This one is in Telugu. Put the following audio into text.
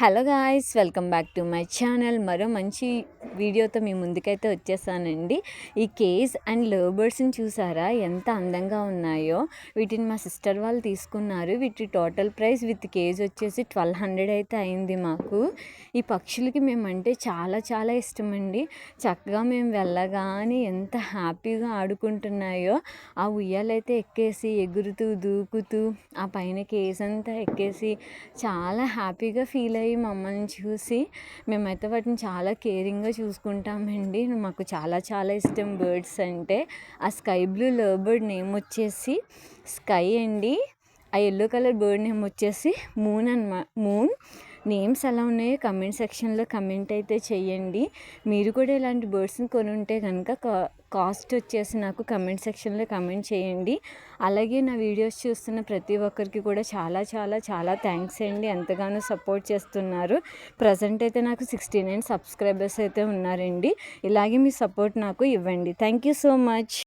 Hello guys, welcome back to my channel. మరో మంచి వీడియోతో మీ ముందుకైతే వచ్చేసానండి. ఈ కేజ్ అండ్ లవ్ బర్డ్స్ని చూసారా ఎంత అందంగా ఉన్నాయో. వీటిని మా సిస్టర్ వాళ్ళు తీసుకున్నారు. వీటి టోటల్ ప్రైస్ విత్ కేజ్ వచ్చేసి 1200 అయితే అయింది మాకు. ఈ పక్షులకి మేమంటే చాలా చాలా ఇష్టం అండి. చక్కగా మేము వెళ్ళగానే ఎంత హ్యాపీగా ఆడుకుంటున్నాయో. ఆ ఉయ్యాలైతే ఎక్కేసి ఎగురుతూ దూకుతూ ఆ పైన కేజ్ అంతా ఎక్కేసి చాలా హ్యాపీగా ఫీల్ అయ్యి మమ్మల్ని చూసి మేమైతే వాటిని చాలా కేరింగ్గా చూసుకుంటామండి. మాకు చాలా చాలా ఇష్టం బర్డ్స్ అంటే. ఆ sky blue love bird name వచ్చేసి స్కై అండి. ఆ ఎల్లో కలర్ బర్డ్ నేమ్ వచ్చేసి మూన్. నేమ్స్ ఎలా ఉన్నాయో కమెంట్ సెక్షన్లో కమెంట్ అయితే చేయండి. మీరు కూడా ఇలాంటి బర్డ్స్ని కొని ఉంటే కనుక కాస్ట్ వచ్చేసి నాకు కమెంట్ సెక్షన్లో కమెంట్ చేయండి. అలాగే నా వీడియోస్ చూస్తున్న ప్రతి ఒక్కరికి కూడా చాలా చాలా చాలా థ్యాంక్స్ అండి. ఎంతగానో సపోర్ట్ చేస్తున్నారు. ప్రజెంట్ అయితే నాకు 69 సబ్స్క్రైబర్స్ అయితే ఉన్నారండి. ఇలాగే మీ సపోర్ట్ నాకు ఇవ్వండి. Thank you so much.